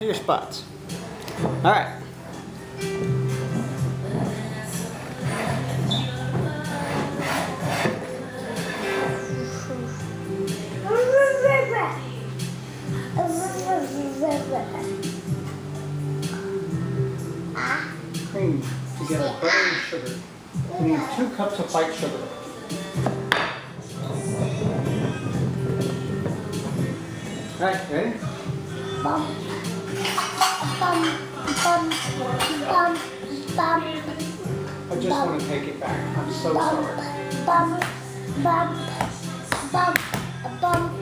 Your spots. All right. Cream together butter and sugar. We need 2 cups of white sugar. All right, ready? Bum, bum, bum, bum, bum. I just want to take it back. I'm so sorry. Bum, bum, bum, bum, bum.